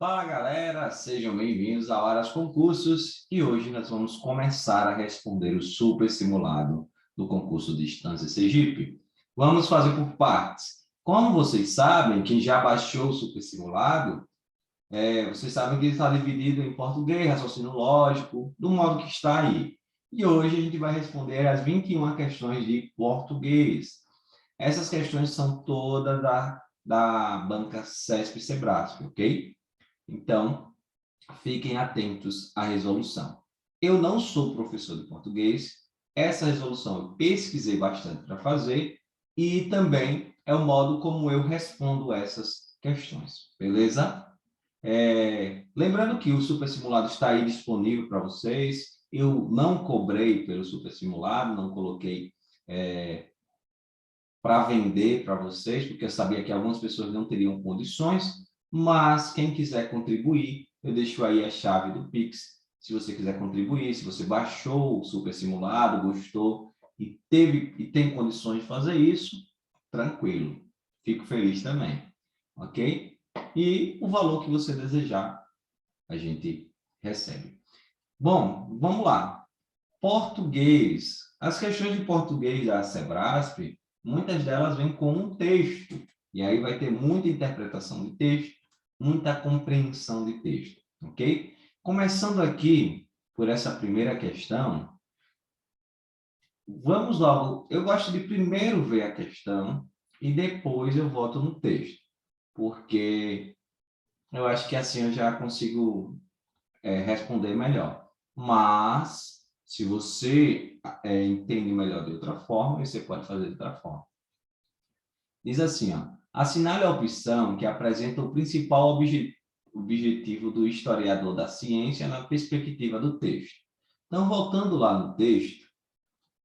Fala galera, sejam bem-vindos a Horas Concursos e hoje nós vamos começar a responder o super simulado do concurso de Distância Sergipe. Vamos fazer por partes. Como vocês sabem, quem já baixou o super simulado, vocês sabem que ele está dividido em português, raciocínio lógico, do modo que está aí. E hoje a gente vai responder as 21 questões de português. Essas questões são todas da banca CESP-Sebrasp, ok? Então, fiquem atentos à resolução. Eu não sou professor de português, essa resolução eu pesquisei bastante para fazer e também é o modo como eu respondo essas questões, beleza? Lembrando que o super simulado está aí disponível para vocês, eu não cobrei pelo super simulado, não coloquei para vender para vocês, porque eu sabia que algumas pessoas não teriam condições, mas quem quiser contribuir, eu deixo aí a chave do Pix, se você quiser contribuir, se você baixou o super simulado, gostou e tem condições de fazer isso, tranquilo, fico feliz também, ok? E o valor que você desejar, a gente recebe. Bom, vamos lá. Português. As questões de português da Sebrasp, muitas delas vêm com um texto. E aí vai ter muita interpretação de texto, muita compreensão de texto, ok? Começando aqui por essa primeira questão, vamos logo. Eu gosto de primeiro ver a questão e depois eu volto no texto, porque eu acho que assim eu já consigo responder melhor. Mas, se você entende melhor de outra forma, você pode fazer de outra forma. Diz assim, ó, assinale a opção que apresenta o principal objetivo do historiador da ciência na perspectiva do texto. Então, voltando lá no texto,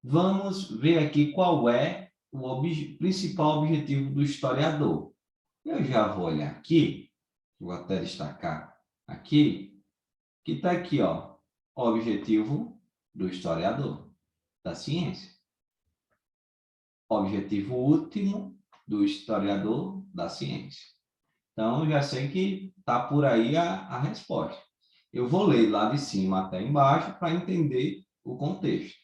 vamos ver aqui qual é o principal objetivo do historiador. Eu já vou olhar aqui, vou até destacar aqui, que está aqui, ó, objetivo do historiador da ciência. Objetivo último do historiador da ciência. Então, eu já sei que está por aí a resposta. Eu vou ler lá de cima até embaixo para entender o contexto.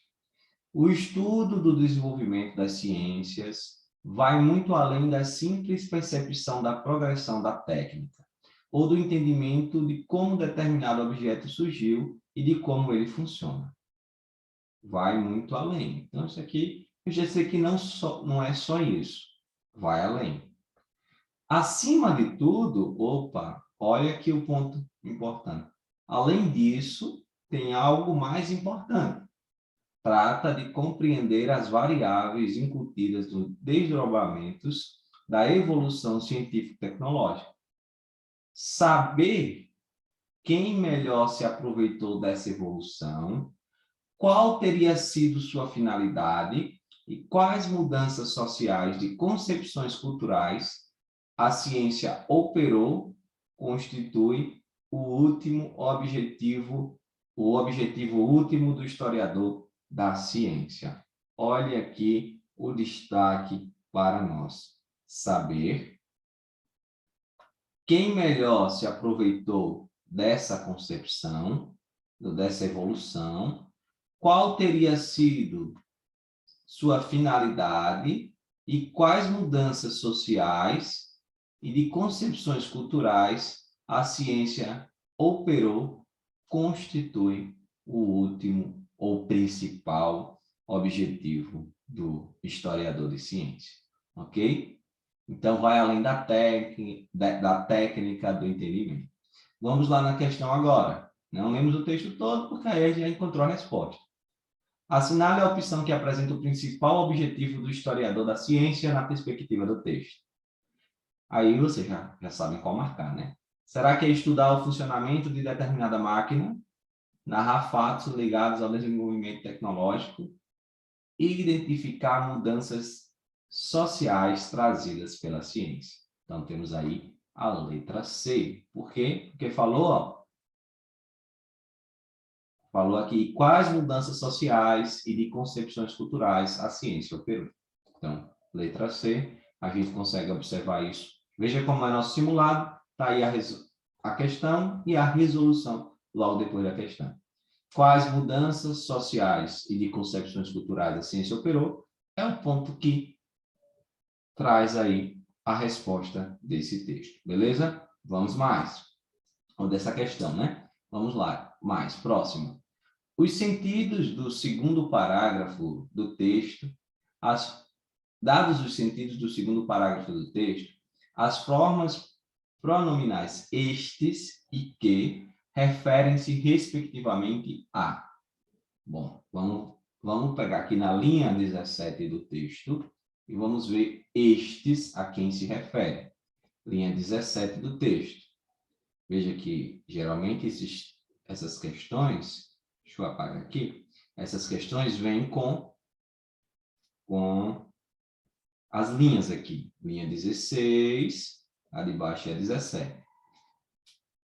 O estudo do desenvolvimento das ciências vai muito além da simples percepção da progressão da técnica, ou do entendimento de como determinado objeto surgiu e de como ele funciona. Vai muito além. Então, isso aqui, eu já sei que não é só isso. Vai além. Acima de tudo, opa, olha aqui o ponto importante. Além disso, tem algo mais importante. Trata de compreender as variáveis incutidas nos desdobramentos da evolução científico-tecnológica. Saber quem melhor se aproveitou dessa evolução, qual teria sido sua finalidade e quais mudanças sociais de concepções culturais a ciência operou, constitui o objetivo último do historiador da ciência. Olhe aqui o destaque para nós. Saber quem melhor se aproveitou dessa concepção, dessa evolução, qual teria sido sua finalidade e quais mudanças sociais e de concepções culturais a ciência operou, constitui o último ou principal objetivo do historiador de ciência, ok? Então, vai além da técnica do entendimento. Vamos lá na questão agora. Não lemos o texto todo, porque aí a gente já encontrou a resposta. Assinale a opção que apresenta o principal objetivo do historiador da ciência na perspectiva do texto. Aí vocês já sabem qual marcar, né? Será que é estudar o funcionamento de determinada máquina, narrar fatos ligados ao desenvolvimento tecnológico e identificar mudanças sociais trazidas pela ciência? Então, temos aí a letra C. Por quê? Porque falou aqui quais mudanças sociais e de concepções culturais a ciência operou. Então, letra C, a gente consegue observar isso. Veja como é nosso simulado, está aí a questão e a resolução logo depois da questão. Quais mudanças sociais e de concepções culturais a ciência operou? É um ponto que traz aí a resposta desse texto, beleza? Vamos mais. Ou dessa questão, né? Vamos lá, mais, próximo. Os sentidos do segundo parágrafo do texto, dados os sentidos do segundo parágrafo do texto, as formas pronominais estes e que referem-se respectivamente a. Bom, vamos pegar aqui na linha 17 do texto e vamos ver estes a quem se refere. Linha 17 do texto. Veja que, geralmente, essas questões, deixa eu apagar aqui, essas questões vêm com as linhas aqui. Linha 16, a de baixo é a 17.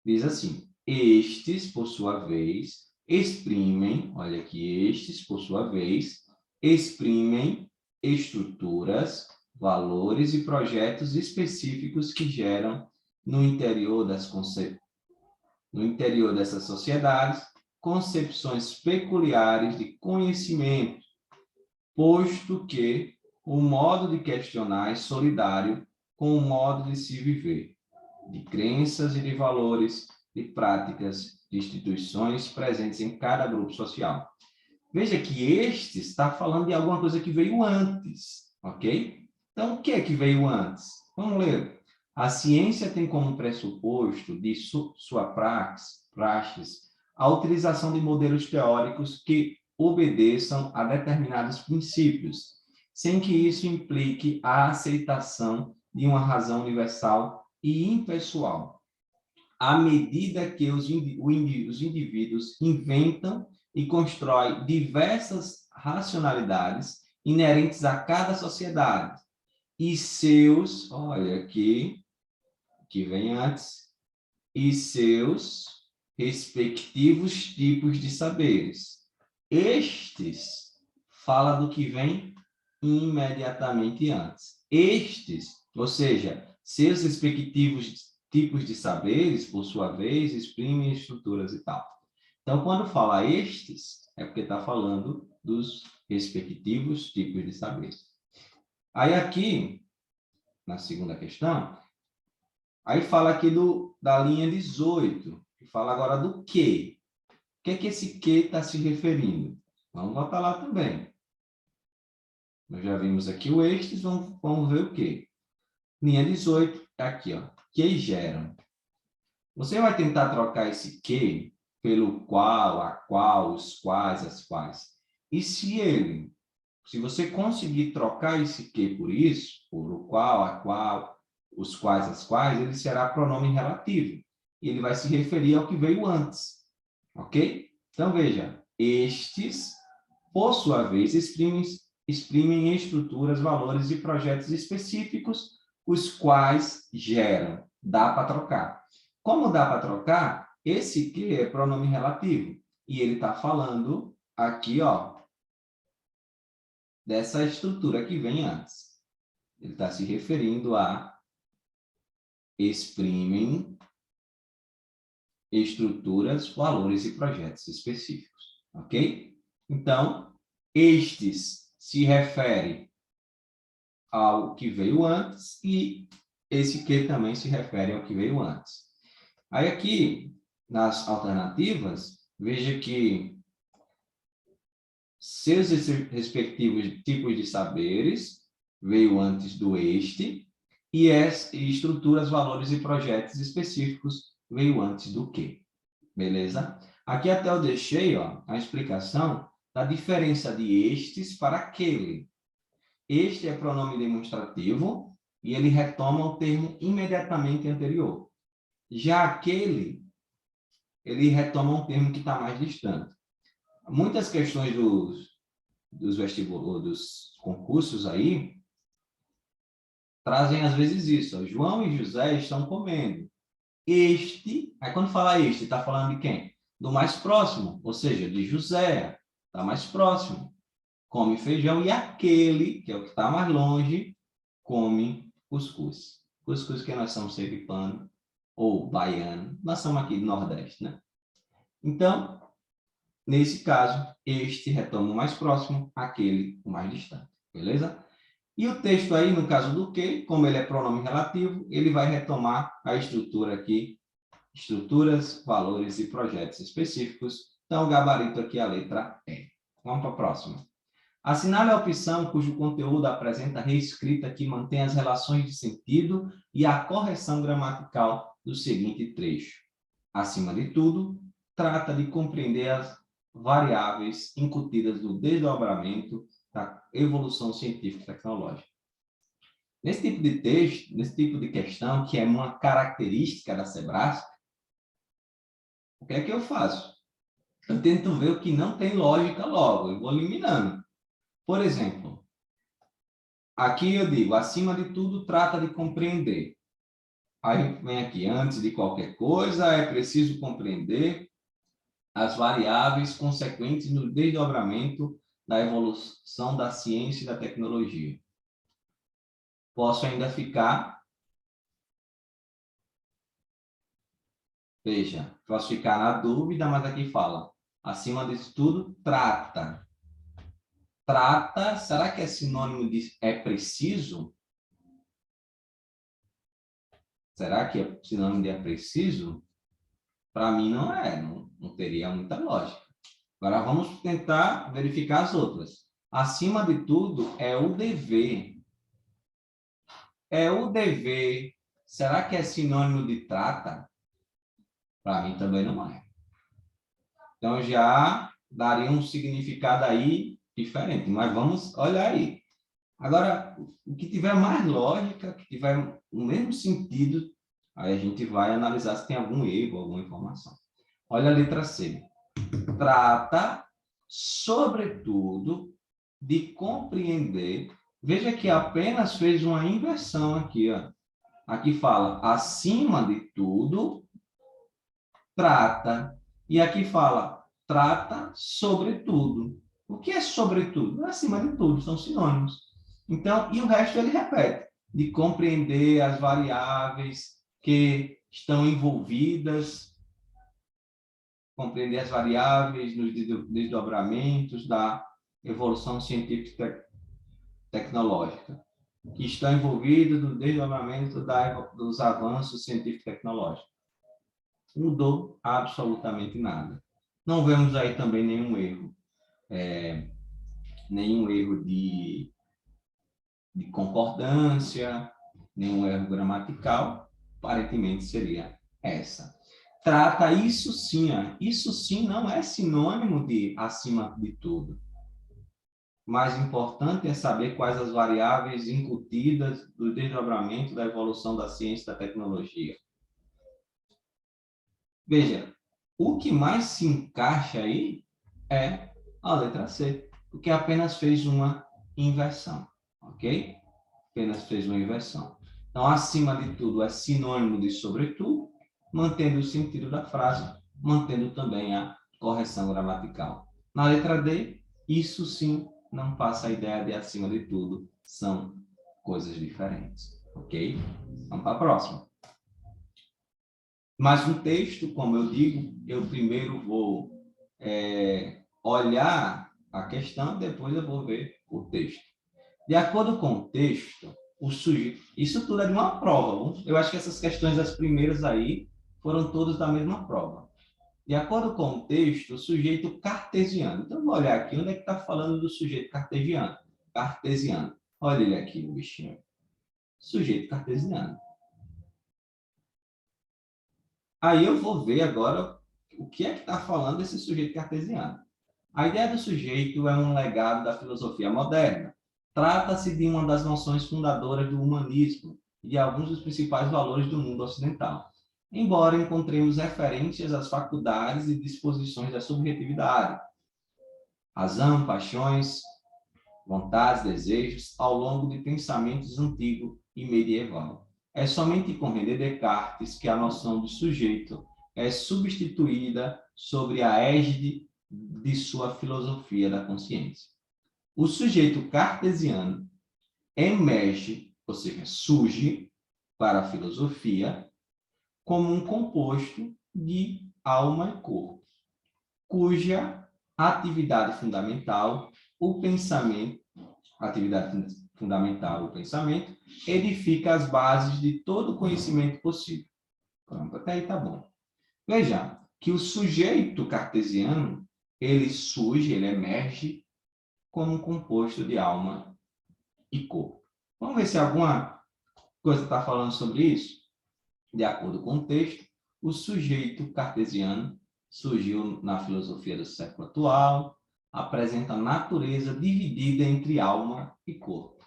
Diz assim, estes, por sua vez, exprimem, olha aqui, estes, por sua vez, exprimem estruturas, valores e projetos específicos que geram no interior dessas sociedades concepções peculiares de conhecimento, posto que o modo de questionar é solidário com o modo de se viver, de crenças e de valores, de práticas, de instituições presentes em cada grupo social. Veja que este está falando de alguma coisa que veio antes, ok? Então, o que é que veio antes? Vamos ler. A ciência tem como pressuposto de sua praxis a utilização de modelos teóricos que obedeçam a determinados princípios, sem que isso implique a aceitação de uma razão universal e impessoal. À medida que os indivíduos inventam e constroem diversas racionalidades inerentes a cada sociedade e seus, olha aqui, que vem antes, e seus respectivos tipos de saberes. Estes fala do que vem imediatamente antes. Estes, ou seja, seus respectivos tipos de saberes, por sua vez, exprimem estruturas e tal. Então, quando fala estes, é porque está falando dos respectivos tipos de saberes. Aí aqui, na segunda questão, aí fala aqui da linha 18, que fala agora do que. O que é que esse que está se referindo? Vamos botar lá também. Nós já vimos aqui o estes, vamos ver o que. Linha 18 é aqui, ó, que geram. Você vai tentar trocar esse que pelo qual, a qual, os quais, as quais. E se você conseguir trocar esse que por isso, por o qual, a qual, os quais, as quais, ele será pronome relativo. E ele vai se referir ao que veio antes. Ok? Então, veja, estes, por sua vez, exprimem estruturas, valores e projetos específicos, os quais geram. Dá para trocar. Como dá para trocar? Esse que é pronome relativo. E ele está falando aqui, ó, dessa estrutura que vem antes. Ele está se referindo a exprimem estruturas, valores e projetos específicos. Ok? Então, estes se refere ao que veio antes e esse que também se refere ao que veio antes. Aí aqui, nas alternativas, veja que seus respectivos tipos de saberes veio antes do este e estruturas, valores e projetos específicos veio antes do que. Beleza? Aqui até eu deixei, ó, a explicação da diferença de estes para aquele. Este é pronome demonstrativo e ele retoma o termo imediatamente anterior. Já aquele, ele retoma um termo que está mais distante. Muitas questões dos vestibulares, dos concursos aí, trazem às vezes isso. Ó, João e José estão comendo. Este, aí quando fala este, está falando de quem? Do mais próximo, ou seja, de José, está mais próximo. Come feijão e aquele, que é o que está mais longe, come cuscuz. Cuscuz que nós estamos sergipano, ou baiano. Nós somos aqui do Nordeste, né? Então, nesse caso, este retoma o mais próximo, aquele o mais distante, beleza? E o texto aí, no caso do que, como ele é pronome relativo, ele vai retomar a estrutura aqui, estruturas, valores e projetos específicos. Então, o gabarito aqui é a letra E. Vamos para a próxima. Assinale a opção cujo conteúdo apresenta reescrita que mantém as relações de sentido e a correção gramatical do seguinte trecho. Acima de tudo, trata de compreender as variáveis incutidas no desdobramento da evolução científica e tecnológica. Nesse tipo de texto, nesse tipo de questão, que é uma característica da Sebrasp, o que é que eu faço? Eu tento ver o que não tem lógica logo, eu vou eliminando. Por exemplo, aqui eu digo, acima de tudo, trata de compreender. Aí vem aqui, antes de qualquer coisa, é preciso compreender as variáveis consequentes no desdobramento da evolução da ciência e da tecnologia. Posso ainda ficar, veja, posso ficar na dúvida, mas aqui fala, acima disso tudo, trata. Trata, será que é sinônimo de é preciso? Será que é sinônimo de é preciso? Para mim não é, não teria muita lógica. Agora vamos tentar verificar as outras. Acima de tudo é o dever. É o dever. Será que é sinônimo de trata? Para mim também não é. Então já daria um significado aí diferente, mas vamos olhar aí. Agora, o que tiver mais lógica, que tiver o mesmo sentido, aí a gente vai analisar se tem algum erro, alguma informação. Olha a letra C. Trata, sobretudo, de compreender. Veja que apenas fez uma inversão aqui, ó. Aqui fala, acima de tudo, trata. E aqui fala, trata sobretudo. O que é sobretudo? É acima de tudo, são sinônimos. Então, e o resto ele repete, de compreender as variáveis que estão envolvidas, compreender as variáveis nos desdobramentos da evolução científica e tecnológica, que estão envolvidos no desdobramento dos avanços científicos e tecnológicos. Mudou absolutamente nada. Não vemos aí também nenhum erro, de concordância, nenhum erro gramatical, aparentemente seria essa. Trata isso sim, isso sim não é sinônimo de acima de tudo. Mais importante é saber quais as variáveis incutidas do desdobramento da evolução da ciência e da tecnologia. Veja, o que mais se encaixa aí é a letra C, porque apenas fez uma inversão, ok? Apenas fez uma inversão. Então, acima de tudo é sinônimo de sobretudo, mantendo o sentido da frase, mantendo também a correção gramatical. Na letra D, isso sim não passa a ideia de acima de tudo, são coisas diferentes, ok? Vamos para a próxima. Mas no texto, como eu digo, eu primeiro vou olhar a questão, depois eu vou ver o texto. De acordo com o texto, o sujeito... Isso tudo é de uma prova. Eu acho que essas questões, as primeiras aí, foram todas da mesma prova. De acordo com o texto, o sujeito cartesiano. Então, eu vou olhar aqui, onde é que está falando do sujeito cartesiano? Cartesiano. Olha ele aqui, o bichinho. Sujeito cartesiano. Aí eu vou ver agora o que é que está falando desse sujeito cartesiano. A ideia do sujeito é um legado da filosofia moderna. Trata-se de uma das noções fundadoras do humanismo e de alguns dos principais valores do mundo ocidental, embora encontremos referências às faculdades e disposições da subjetividade, razão, paixões, vontades, desejos, ao longo de pensamentos antigo e medieval. É somente compreender Descartes que a noção de sujeito é substituída sobre a égide de sua filosofia da consciência. O sujeito cartesiano emerge, ou seja, surge para a filosofia como um composto de alma e corpo, cuja atividade fundamental, o pensamento, edifica as bases de todo conhecimento possível. Pronto, até aí está bom. Veja que o sujeito cartesiano, ele surge, ele emerge como um composto de alma e corpo. Vamos ver se alguma coisa está falando sobre isso? De acordo com o texto, o sujeito cartesiano surgiu na filosofia do século atual, apresenta a natureza dividida entre alma e corpo.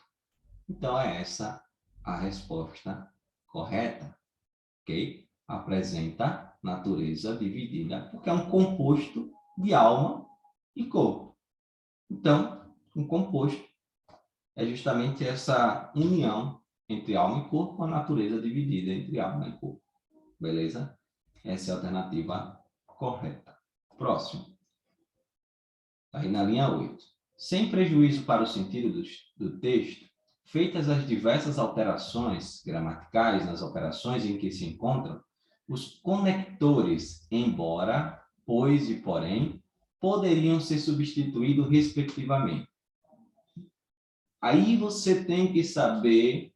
Então, é essa a resposta correta, ok? Apresenta natureza dividida, porque é um composto de alma e corpo. Então, um composto é justamente essa união entre alma e corpo, a natureza dividida entre alma e corpo. Beleza? Essa é a alternativa correta. Próximo. Aí na linha 8. Sem prejuízo para o sentido do texto, feitas as diversas alterações gramaticais nas operações em que se encontram, os conectores embora, pois e porém, poderiam ser substituídos respectivamente. Aí você tem que saber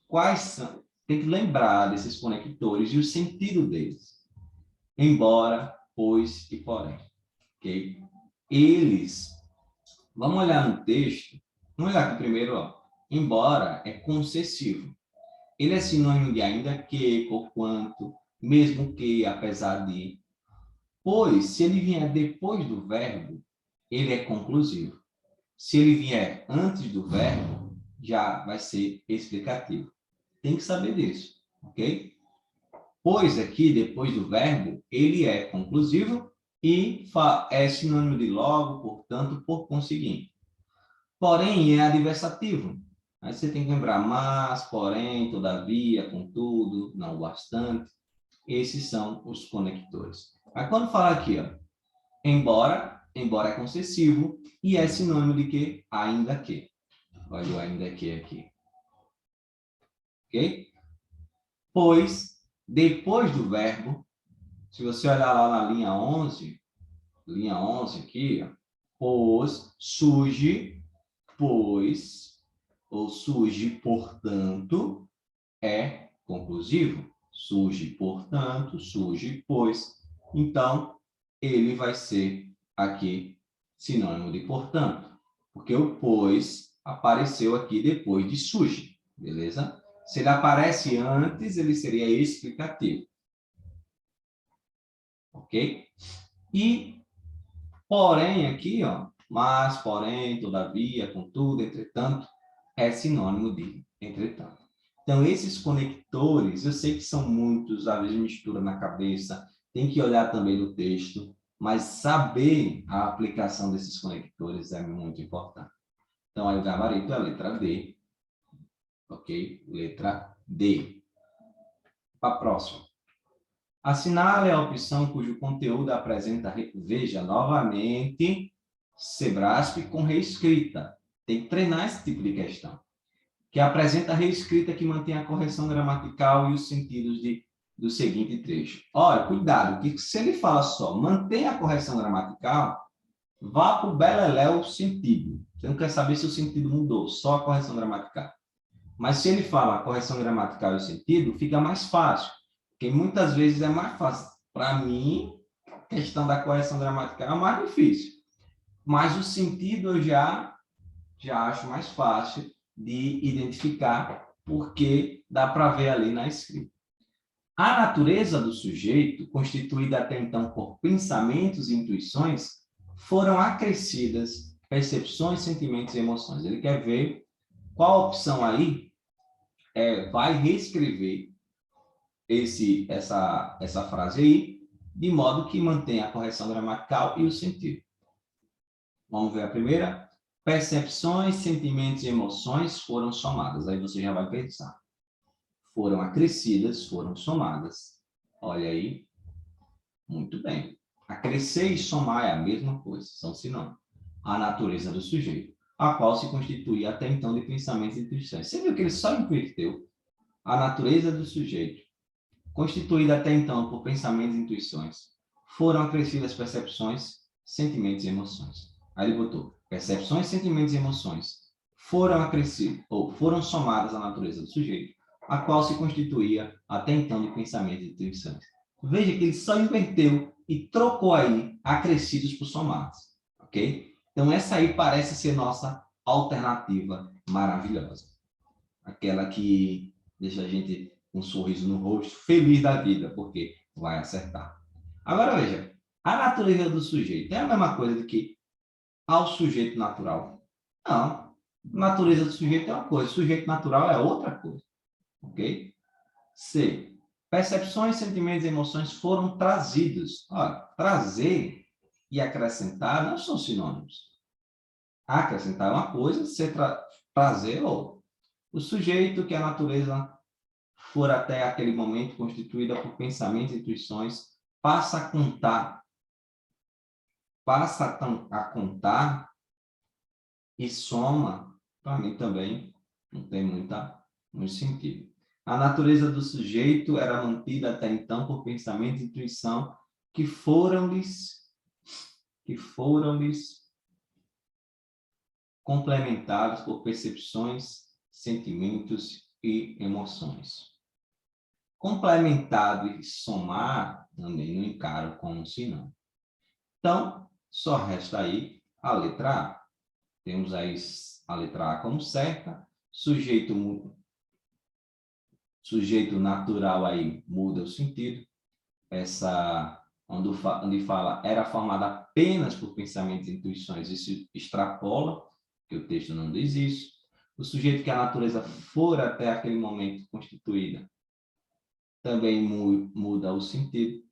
quais são, tem que lembrar desses conectores e o sentido deles. Embora, pois e porém. Ok? Eles, vamos olhar no texto, vamos olhar aqui primeiro, ó. Embora é concessivo. Ele é sinônimo de ainda que, porquanto, mesmo que, apesar de. Pois, se ele vier depois do verbo, ele é conclusivo. Se ele vier antes do verbo, já vai ser explicativo. Tem que saber disso, ok? Pois aqui, depois do verbo, ele é conclusivo e é sinônimo de logo, portanto, por conseguinte. Porém, é adversativo. Aí você tem que lembrar mas, porém, todavia, contudo, não bastante. Esses são os conectores. Aí quando fala aqui, ó, embora é concessivo e é sinônimo de que? Ainda que. Olha o ainda que aqui. Ok? Pois, depois do verbo, se você olhar lá na linha 11 aqui, ó, pois, surge, pois, ou surge, portanto, é conclusivo. Surge, portanto, surge, pois. Então, ele vai ser aqui sinônimo de portanto, porque o pois apareceu aqui depois de surge, beleza? Se ele aparece antes, ele seria explicativo. Ok? E, porém, aqui, ó, mas, porém, todavia, contudo, entretanto, é sinônimo de entretanto. Então, esses conectores, eu sei que são muitos, às vezes mistura na cabeça, tem que olhar também no texto, mas saber a aplicação desses conectores é muito importante. Então, aí o gabarito é a letra D, ok? Letra D. Para a próxima. Assinale a opção cujo conteúdo apresenta, veja novamente, Sebrasp com reescrita. Tem que treinar esse tipo de questão. Que apresenta reescrita que mantém a correção gramatical e os sentidos do seguinte trecho. Olha, cuidado, que se ele fala só mantém a correção gramatical, vá para o beleléu o sentido. Você não quer saber se o sentido mudou, só a correção gramatical. Mas se ele fala a correção gramatical e o sentido, fica mais fácil. Porque muitas vezes é mais fácil. Para mim, a questão da correção gramatical é mais difícil. Mas o sentido eu já acho mais fácil de identificar, porque dá para ver ali na escrita. A natureza do sujeito, constituída até então por pensamentos e intuições, foram acrescidas percepções, sentimentos e emoções. Ele quer ver qual opção aí vai reescrever essa frase aí, de modo que mantenha a correção gramatical e o sentido. Vamos ver a primeira? Percepções, sentimentos e emoções foram somadas. Aí você já vai pensar. Foram acrescidas, foram somadas. Olha aí. Muito bem. Acrescer e somar é a mesma coisa, são sinônimos. A natureza do sujeito, a qual se constituía até então de pensamentos e intuições. Você viu que ele só inverteu a natureza do sujeito constituída até então por pensamentos e intuições, foram acrescidas percepções, sentimentos e emoções. Aí ele botou percepções, sentimentos e emoções foram acrescidos ou foram somadas à natureza do sujeito, a qual se constituía até então de pensamentos e intuições. Veja que ele só inverteu e trocou aí acrescidos por somados, ok? Então essa aí parece ser nossa alternativa maravilhosa, aquela que deixa a gente com um sorriso no rosto, feliz da vida, porque vai acertar. Agora veja, a natureza do sujeito é a mesma coisa do que ao sujeito natural? Não. Natureza do sujeito é uma coisa, sujeito natural é outra coisa. Ok? C. Percepções, sentimentos e emoções foram trazidos. Olha, trazer e acrescentar não são sinônimos. Acrescentar é uma coisa, trazer é outra. O sujeito que a natureza for até aquele momento constituída por pensamentos e intuições passa a contar e soma, para mim também não tem muito sentido. A natureza do sujeito era mantida até então por pensamento e intuição que foram-lhes complementados por percepções, sentimentos e emoções. Complementado e somar também não encaro como sinônimo. Então, só resta aí a letra A. Temos aí a letra A como certa, sujeito natural aí muda o sentido, onde fala era formada apenas por pensamentos e intuições, isso extrapola, que o texto não diz isso. O sujeito que a natureza for até aquele momento constituída também muda o sentido.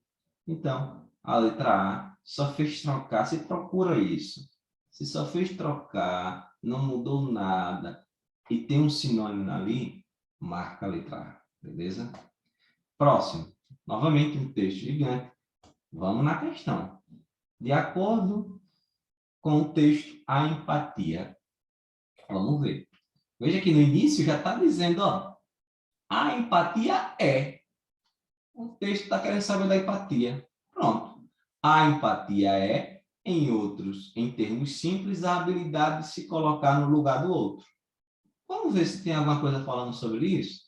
Então, a letra A só fez trocar, se procura isso. Se só fez trocar, não mudou nada, e tem um sinônimo ali, marca a letra A, beleza? Próximo. Novamente um texto gigante. Vamos na questão. De acordo com o texto, a empatia. Vamos ver. Veja que no início já está dizendo, ó, a empatia é. O texto está querendo saber da empatia. Pronto. A empatia é, em termos simples, a habilidade de se colocar no lugar do outro. Vamos ver se tem alguma coisa falando sobre isso?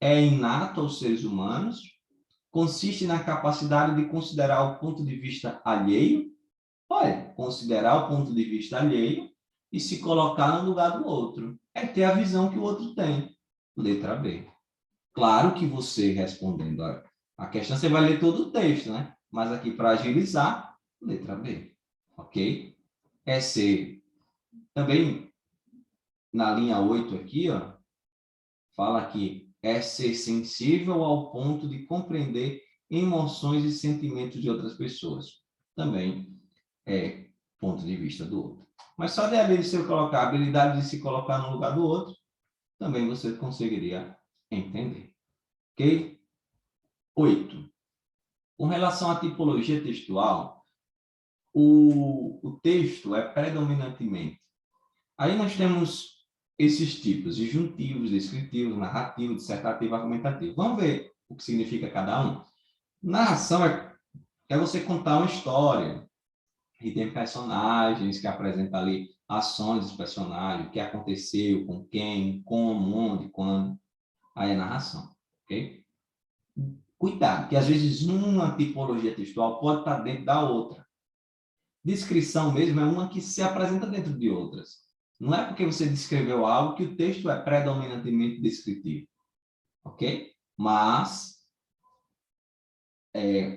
É inato aos seres humanos, consiste na capacidade de considerar o ponto de vista alheio, olha, considerar o ponto de vista alheio e se colocar no lugar do outro. É ter a visão que o outro tem. Letra B. Claro que você respondendo a questão, você vai ler todo o texto, né? Mas aqui, para agilizar, letra B. Ok? É C. Também, na linha 8 aqui, ó, fala que é ser sensível ao ponto de compreender emoções e sentimentos de outras pessoas. Também é ponto de vista do outro. Mas só de ali se eu colocar a habilidade de se colocar no lugar do outro, também você conseguiria entender. Ok? 8. Com relação à tipologia textual, o texto é predominantemente. Aí nós temos esses tipos, disjuntivos, descritivos, narrativo, dissertativo, argumentativo. Vamos ver o que significa cada um? Narração é você contar uma história, e tem personagens que apresentam ali ações dos personagens, o que aconteceu, com quem, como, onde, quando. Aí é narração, ok? Cuidado, que às vezes uma tipologia textual pode estar dentro da outra. Descrição mesmo é uma que se apresenta dentro de outras. Não é porque você descreveu algo que o texto é predominantemente descritivo, ok? Mas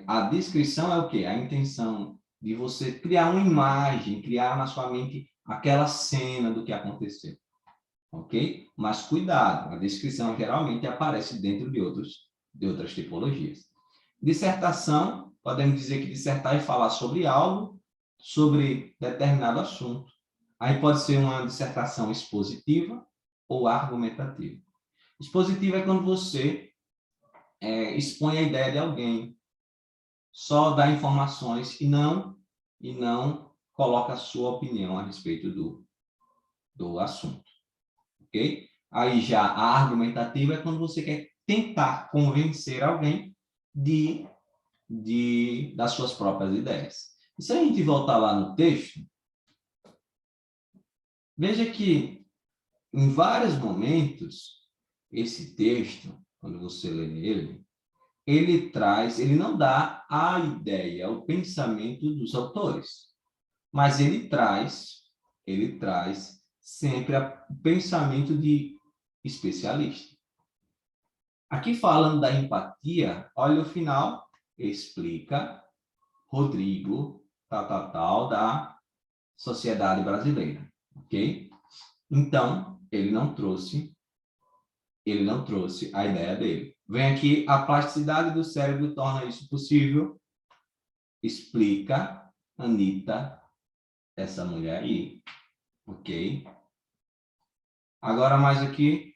a descrição é o quê? A intenção de você criar uma imagem, criar na sua mente aquela cena do que aconteceu, ok? Mas cuidado, a descrição geralmente aparece dentro de outras tipologias. Dissertação, podemos dizer que dissertar é falar sobre algo, sobre determinado assunto. Aí pode ser uma dissertação expositiva ou argumentativa. Expositiva é quando você expõe a ideia de alguém, só dá informações e não coloca a sua opinião a respeito do assunto, ok? Aí já a argumentativa é quando você quer tentar convencer alguém das suas próprias ideias. E se a gente voltar lá no texto, veja que em vários momentos, esse texto, quando você lê ele não dá a ideia, o pensamento dos autores, mas ele traz sempre o pensamento de especialista. Aqui falando da empatia, olha o final, explica Rodrigo, tal, da sociedade brasileira, ok? Então, ele não trouxe a ideia dele. Vem aqui, a plasticidade do cérebro torna isso possível. Explica, Anitta, essa mulher aí, ok? Agora mais aqui,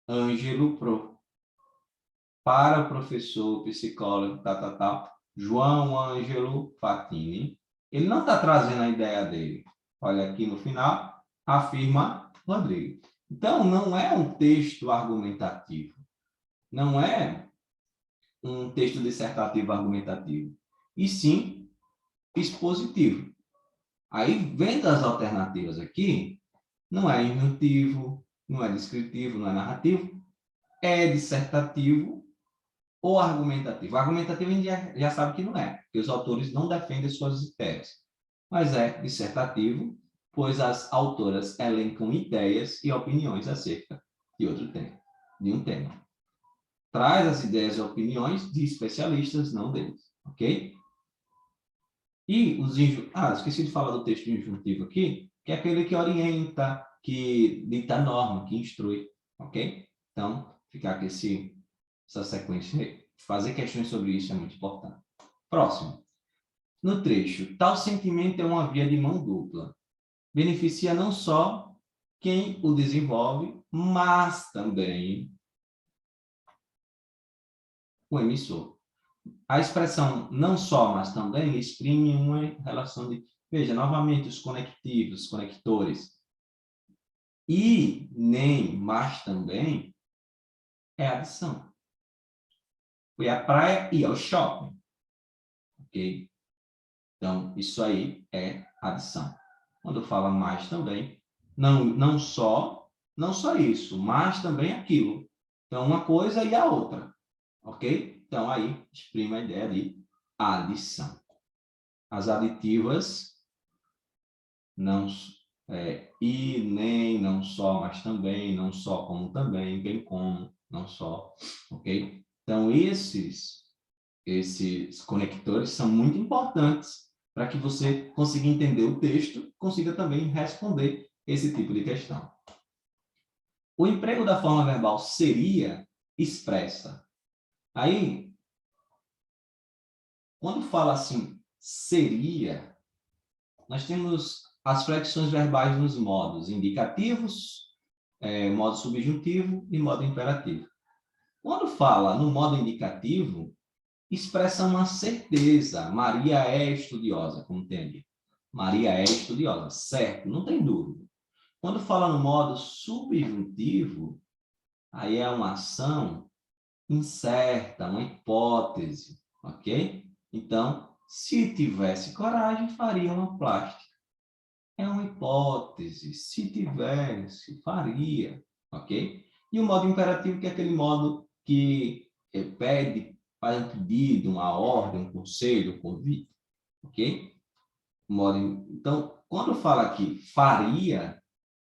Ângelo para o professor, psicólogo, tal, João Ângelo Fatini. Ele não está trazendo a ideia dele. Olha aqui no final, afirma Rodrigo. Então, não é um texto argumentativo. Não é um texto dissertativo argumentativo. E sim, expositivo. Aí, vendo as alternativas aqui, não é injuntivo, não é descritivo, não é narrativo, é dissertativo ou argumentativo. Argumentativo a gente já sabe que não é, porque os autores não defendem suas ideias. Mas é dissertativo, pois as autoras elencam ideias e opiniões acerca de um tema. Traz as ideias e opiniões de especialistas, não deles, ok? E esqueci de falar do texto injuntivo aqui, que é aquele que orienta, que dita norma, que instrui, ok? Então, ficar aqui essa sequência aí. Fazer questões sobre isso é muito importante. Próximo. No trecho, tal sentimento é uma via de mão dupla. Beneficia não só quem o desenvolve, mas também o emissor. A expressão não só, mas também exprime uma relação de... Veja, novamente, os conectivos, os conectores. E nem, mas também é adição. Fui à praia e ao shopping. Ok? Então, isso aí é adição. Quando fala mais também, não só isso, mas também aquilo. Então, uma coisa e a outra. Ok? Então, aí exprime a ideia de adição. As aditivas, não e, nem, não só, mas também, não só, como também, bem como, não só. Ok? Então, esses conectores são muito importantes para que você consiga entender o texto, consiga também responder esse tipo de questão. O emprego da forma verbal seria expressa. Aí, quando fala assim, seria, nós temos as flexões verbais nos modos indicativos, modo subjuntivo e modo imperativo. Quando fala no modo indicativo, expressa uma certeza. Maria é estudiosa, como tem ali. Maria é estudiosa, certo, não tem dúvida. Quando fala no modo subjuntivo, aí é uma ação incerta, uma hipótese, ok? Então, se tivesse coragem, faria uma plástica. É uma hipótese, se tivesse, faria, ok? E o modo imperativo, que é aquele modo que pede, faz um pedido, uma ordem, um conselho, um convite, ok? Então, quando fala aqui faria,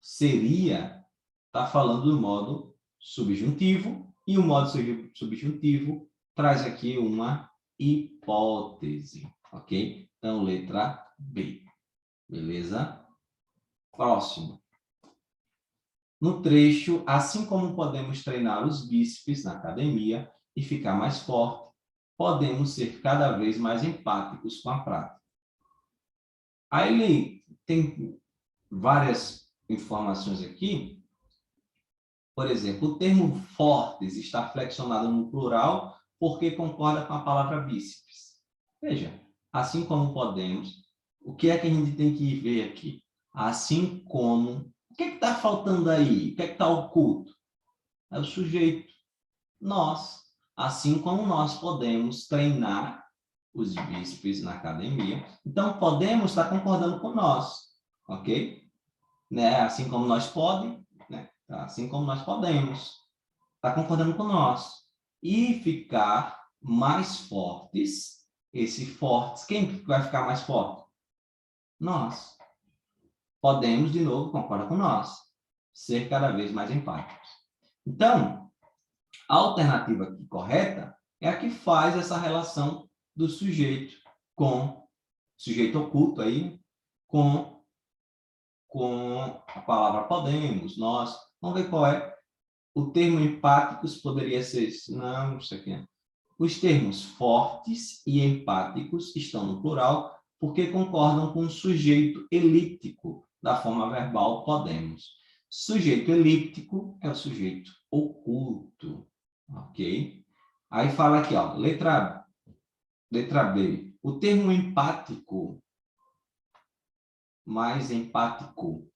seria, está falando do modo subjuntivo, e o modo subjuntivo traz aqui uma hipótese, ok? Então, letra B, beleza? Próximo. No trecho, assim como podemos treinar os bíceps na academia e ficar mais forte, podemos ser cada vez mais empáticos com a prática. Aí ele tem várias informações aqui. Por exemplo, o termo fortes está flexionado no plural porque concorda com a palavra bíceps. Veja, assim como podemos, o que é que a gente tem que ver aqui? Assim como... O que está faltando aí? O que está oculto? É o sujeito. Nós. Assim como nós podemos treinar os bíceps na academia. Então, podemos estar concordando com nós, ok? Né? Assim como nós podem, né? Assim como nós podemos estar concordando com nós. E ficar mais fortes. Esse fortes, quem vai ficar mais forte? Nós. Podemos, de novo, concorda com nós, ser cada vez mais empáticos. Então, a alternativa aqui correta é a que faz essa relação do sujeito com sujeito oculto aí, com a palavra podemos, nós. Vamos ver qual é. O termo empáticos poderia ser... Não, isso aqui é. Os termos fortes e empáticos estão no plural porque concordam com o sujeito elíptico da forma verbal podemos. Sujeito elíptico é o sujeito oculto, ok? Aí fala aqui, ó, letra B. O termo empático, mais empático,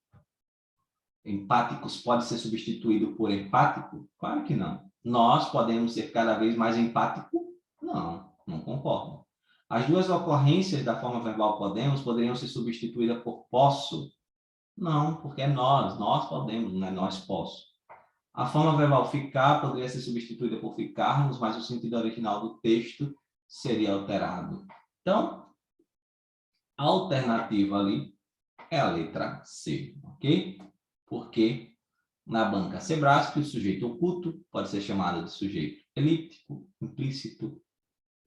empáticos pode ser substituído por empático? Claro que não. Nós podemos ser cada vez mais empático? Não, não concordo. As duas ocorrências da forma verbal poderiam ser substituídas por posso? Não, porque é nós podemos, não é nós posso. A forma verbal ficar poderia ser substituída por ficarmos, mas o sentido original do texto seria alterado. Então, a alternativa ali é a letra C, ok? Porque na banca Sebrasp, o sujeito oculto pode ser chamado de sujeito elíptico, implícito,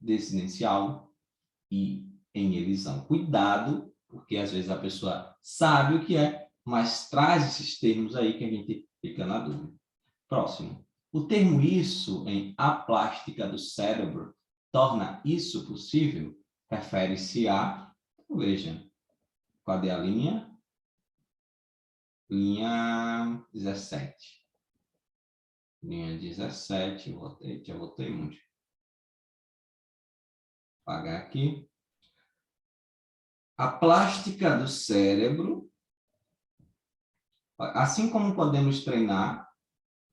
desinencial e em elisão. Cuidado, porque às vezes a pessoa sabe o que é, mas traz esses termos aí que a gente fica na dúvida. Próximo. O termo isso em aplástica do cérebro torna isso possível? Refere-se a, veja, cadê a linha? Linha 17. Linha 17, já botei muito. Vou apagar aqui. A plástica do cérebro, assim como podemos treinar,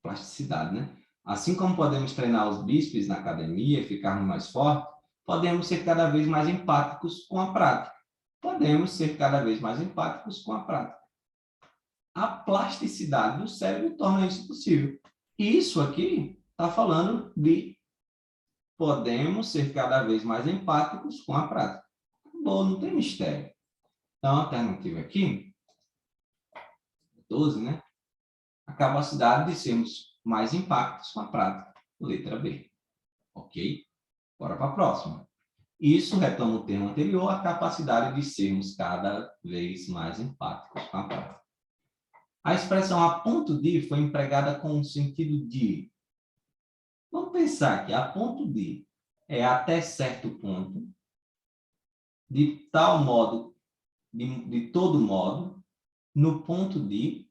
plasticidade, né? Assim como podemos treinar os bíceps na academia e ficarmos mais fortes, podemos ser cada vez mais empáticos com a prática. Podemos ser cada vez mais empáticos com a prática. A plasticidade do cérebro torna isso possível. E isso aqui está falando de podemos ser cada vez mais empáticos com a prática. Bom, não tem mistério. Então, a alternativa aqui, 12, né? A capacidade de sermos mais empáticos com a prática. Letra B. Ok? Bora para a próxima. Isso retoma o termo anterior, a capacidade de sermos cada vez mais empáticos com a prática. A expressão a ponto de foi empregada com o sentido de... Vamos pensar que a ponto de é até certo ponto, de tal modo, de todo modo, no ponto de,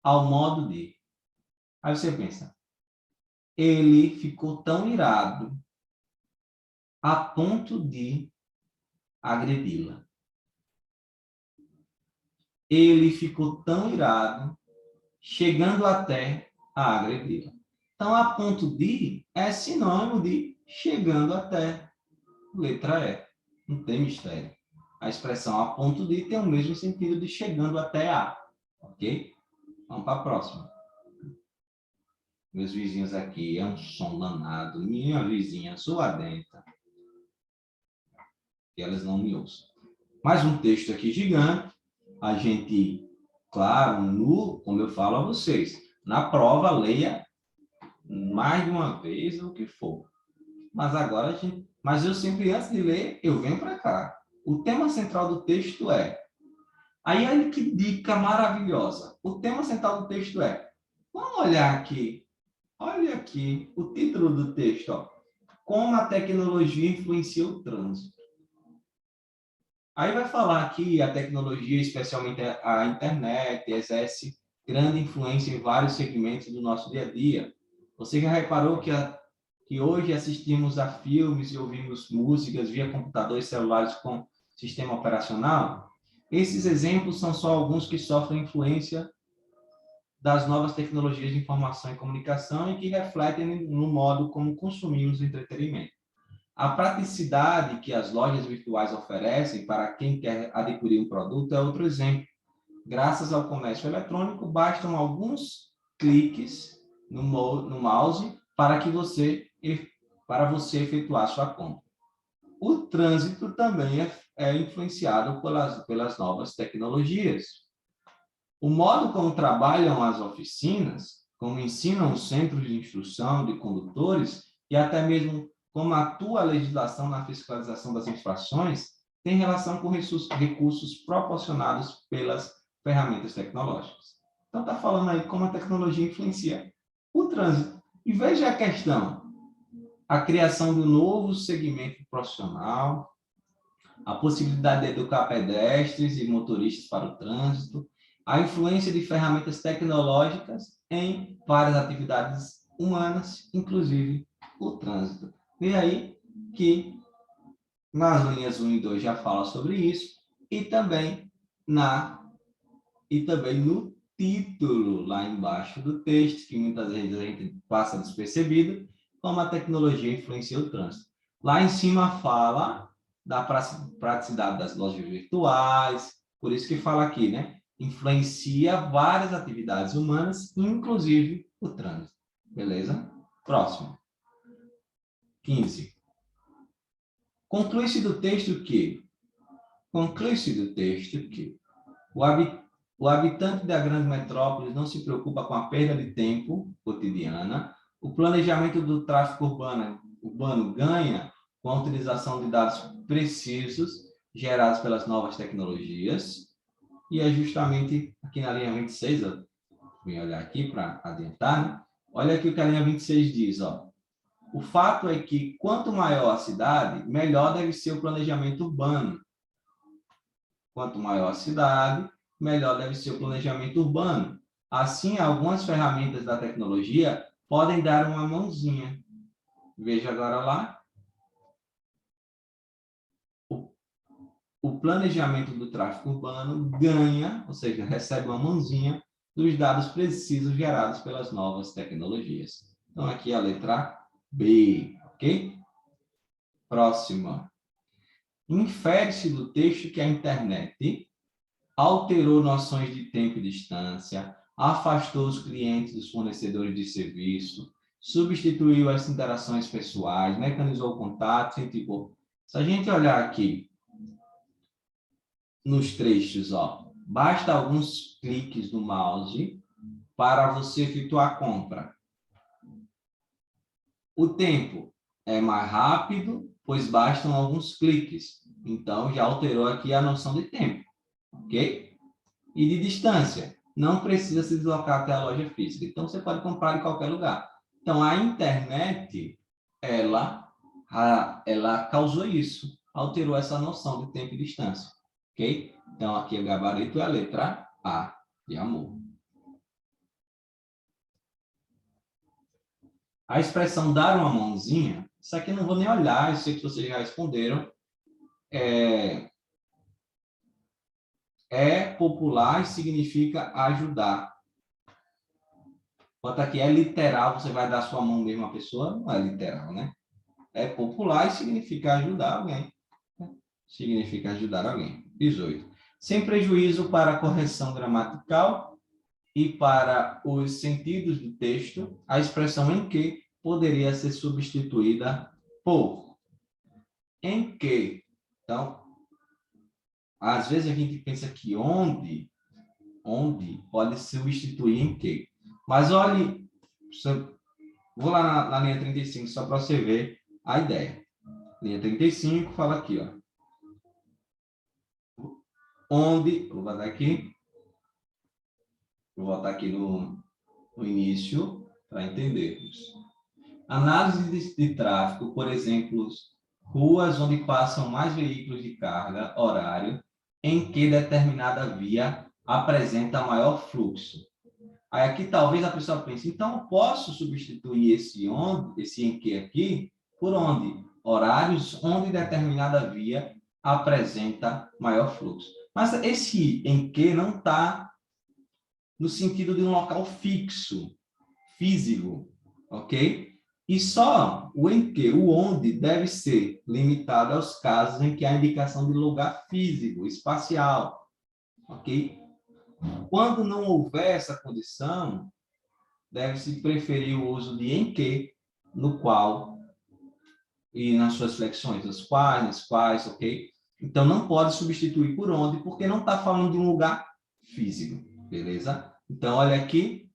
ao modo de. Aí você pensa, ele ficou tão irado a ponto de agredi-la. Ele ficou tão irado, chegando até a agredi-la. Então, a ponto de é sinônimo de chegando até. Letra E. Não tem mistério. A expressão a ponto de tem o mesmo sentido de chegando até a. Ok? Vamos para a próxima. Meus vizinhos aqui, é um som danado. Minha vizinha, sua denta. Que elas não me ouçam. Mais um texto aqui gigante. A gente, claro, como eu falo a vocês, na prova, leia mais de uma vez o que for. Mas agora, mas eu sempre, antes de ler, eu venho para cá. O tema central do texto é... Aí, olha que dica maravilhosa. O tema central do texto é... Vamos olhar aqui. Olha aqui o título do texto. Ó. Como a tecnologia influencia o trânsito. Aí vai falar que a tecnologia, especialmente a internet, exerce grande influência em vários segmentos do nosso dia a dia. Você já reparou que hoje assistimos a filmes e ouvimos músicas via computadores celulares com sistema operacional? Esses exemplos são só alguns que sofrem influência das novas tecnologias de informação e comunicação e que refletem no modo como consumimos o entretenimento. A praticidade que as lojas virtuais oferecem para quem quer adquirir um produto é outro exemplo. Graças ao comércio eletrônico, bastam alguns cliques no mouse para você efetuar sua compra. O trânsito também é influenciado pelas novas tecnologias. O modo como trabalham as oficinas, como ensinam os centros de instrução de condutores e até mesmo como atua a legislação na fiscalização das infrações, tem relação com recursos proporcionados pelas ferramentas tecnológicas. Então, está falando aí como a tecnologia influencia o trânsito. E veja a questão, a criação de um novo segmento profissional, a possibilidade de educar pedestres e motoristas para o trânsito, a influência de ferramentas tecnológicas em várias atividades humanas, inclusive o trânsito. E aí que nas linhas 1 e 2 já fala sobre isso, e também no título lá embaixo do texto, que muitas vezes a gente passa despercebido, como a tecnologia influencia o trânsito. Lá em cima fala da praticidade das lojas virtuais, por isso que fala aqui, né? Influencia várias atividades humanas, inclusive o trânsito. Beleza? Próximo. 15. Conclui-se do texto que o habitante da grande metrópole não se preocupa com a perda de tempo cotidiana, o planejamento do tráfego urbano ganha com a utilização de dados precisos gerados pelas novas tecnologias, e é justamente aqui na linha 26, eu vou olhar aqui para adiantar, né? Olha aqui o que a linha 26 diz, ó. O fato é que, quanto maior a cidade, melhor deve ser o planejamento urbano. Quanto maior a cidade, melhor deve ser o planejamento urbano. Assim, algumas ferramentas da tecnologia podem dar uma mãozinha. Veja agora lá. O planejamento do tráfego urbano ganha, ou seja, recebe uma mãozinha dos dados precisos gerados pelas novas tecnologias. Então, aqui a letra B, ok? Próxima. Infere-se do texto que a internet alterou noções de tempo e distância, afastou os clientes dos fornecedores de serviço, substituiu as interações pessoais, mecanizou contatos entre... Se a gente olhar aqui nos trechos, ó, basta alguns cliques do mouse para você efetuar a compra. O tempo é mais rápido, pois bastam alguns cliques. Então, já alterou aqui a noção de tempo, ok? E de distância. Não precisa se deslocar até a loja física. Então, você pode comprar em qualquer lugar. Então, a internet, ela causou isso. Alterou essa noção de tempo e distância, ok? Então, aqui o gabarito é a letra A, de amor. A expressão dar uma mãozinha, isso aqui eu não vou nem olhar, eu sei que vocês já responderam, é popular e significa ajudar. Bota aqui, é literal, você vai dar sua mão mesmo à pessoa, não é literal, né? É popular e significa ajudar alguém. Significa ajudar alguém. 18. Sem prejuízo para a correção gramatical e para os sentidos do texto, a expressão em que poderia ser substituída por. Em que. Então, às vezes a gente pensa que onde pode substituir em que. Mas olhe, vou lá na linha 35 só para você ver a ideia. Linha 35 fala aqui, ó. Onde, vou botar aqui no início para entendermos. Análise de tráfego, por exemplo, ruas onde passam mais veículos de carga, horário, em que determinada via apresenta maior fluxo. Aí aqui talvez a pessoa pense, então eu posso substituir esse em que aqui, por onde? Horários onde determinada via apresenta maior fluxo. Mas esse em que não está no sentido de um local fixo, físico, ok? E só o em que, o onde, deve ser limitado aos casos em que há indicação de lugar físico, espacial, ok? Quando não houver essa condição, deve-se preferir o uso de em que, no qual, e nas suas flexões, nas quais, ok? Então, não pode substituir por onde, porque não está falando de um lugar físico, beleza? Então, olha aqui,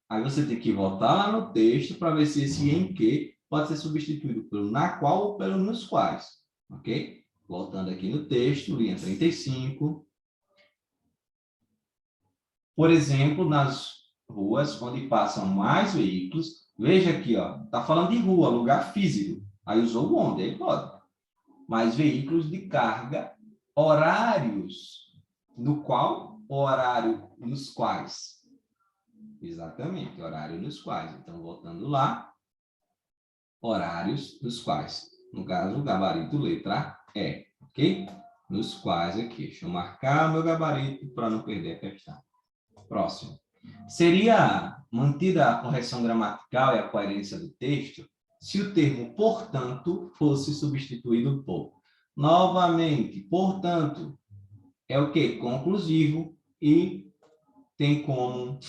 aí você tem que voltar lá no texto para ver se esse em que pode ser substituído pelo na qual ou pelo nos quais, ok? Voltando aqui no texto, linha 35. Por exemplo, nas ruas onde passam mais veículos, veja aqui, ó, está falando de rua, lugar físico. Aí usou o onde, aí pode. Mais veículos de carga, horários no qual, horário nos quais. Exatamente, horário nos quais. Então, voltando lá, horários nos quais. No caso, o gabarito letra E, ok? Nos quais aqui. Deixa eu marcar o meu gabarito para não perder a questão. Próximo. Seria mantida a correção gramatical e a coerência do texto se o termo portanto fosse substituído por. Novamente, portanto, é o quê? Conclusivo e tem como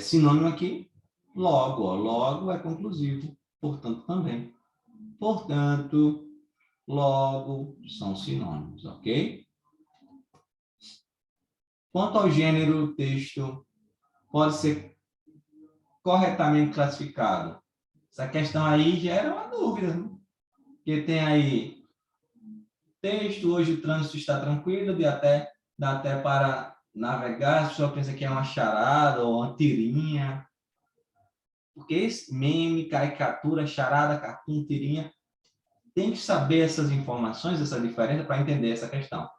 sinônimo aqui logo. Ó. Logo é conclusivo, portanto também. Portanto, logo são sinônimos, ok? Quanto ao gênero, o texto pode ser corretamente classificado. Essa questão aí gera uma dúvida, né? Porque tem aí texto, hoje o trânsito está tranquilo, dá até para navegar, a pessoa pensa que é uma charada ou uma tirinha. Porque esse meme, caricatura, charada, cartoon, tirinha, tem que saber essas informações, essa diferença para entender essa questão.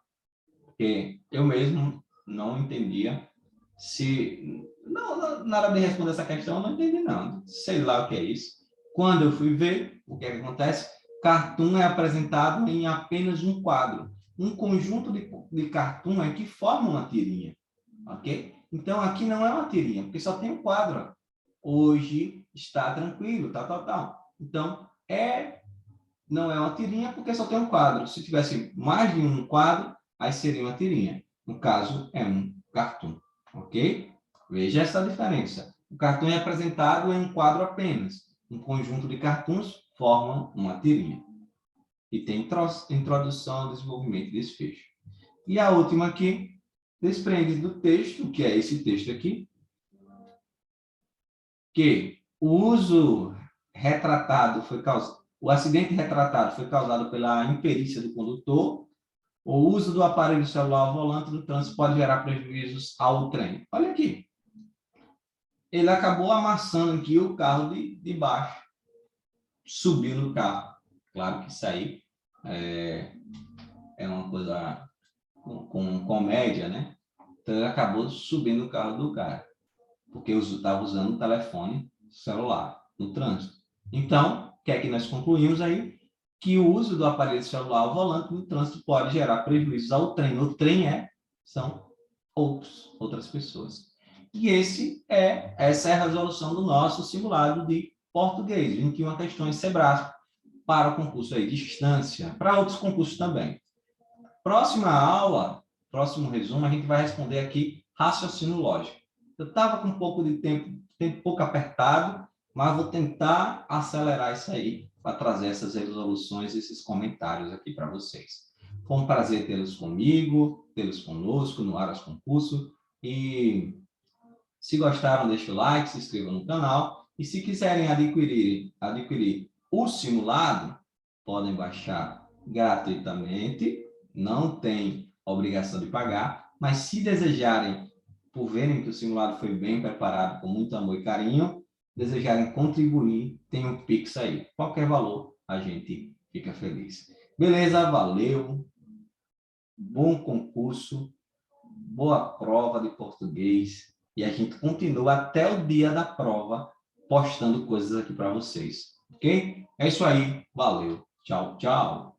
Porque eu mesmo não entendia se... Não, na hora de responder essa questão, eu não entendi, não. Sei lá o que é isso. Quando eu fui ver, o que é que acontece? Cartoon é apresentado em apenas um quadro. Um conjunto de cartoon é que forma uma tirinha, ok? Então, aqui não é uma tirinha, porque só tem um quadro. Hoje está tranquilo, tal. Então, não é uma tirinha porque só tem um quadro. Se tivesse mais de um quadro, aí seria uma tirinha. No caso, é um cartoon, ok? Veja essa diferença. O cartoon é apresentado em um quadro apenas. Um conjunto de cartoons formam uma tirinha. E tem introdução, desenvolvimento e desfecho. E a última aqui, desprende do texto, que é esse texto aqui, que o uso retratado foi causado, o acidente retratado foi causado pela imperícia do condutor. O uso do aparelho celular ao volante no trânsito pode gerar prejuízos ao trem. Olha aqui. Ele acabou amassando aqui o carro de baixo. Subiu no carro. Claro que isso aí é uma coisa com comédia, né? Então, ele acabou subindo o carro do cara. Porque estava usando o telefone celular no trânsito. Então, o que é que nós concluímos aí? Que o uso do aparelho celular ao volante no trânsito pode gerar prejuízos ao trem. O trem são outras pessoas. E essa é a resolução do nosso simulado de português, 21 questões Sebrasco, para o concurso aí de distância, para outros concursos também. Próxima aula, próximo resumo, a gente vai responder aqui raciocínio lógico. Eu estava com um pouco de tempo pouco apertado, mas vou tentar acelerar isso aí para trazer essas resoluções, esses comentários aqui para vocês. Foi um prazer tê-los comigo, tê-los conosco no Aras Concurso. E se gostaram, deixe o like, se inscreva no canal. E se quiserem adquirir o simulado, podem baixar gratuitamente, não tem obrigação de pagar, mas se desejarem, por verem que o simulado foi bem preparado, com muito amor e carinho, desejarem contribuir, tem um Pix aí. Qualquer valor, a gente fica feliz. Beleza? Valeu. Bom concurso. Boa prova de português. E a gente continua até o dia da prova, postando coisas aqui para vocês. Ok? É isso aí. Valeu. Tchau, tchau.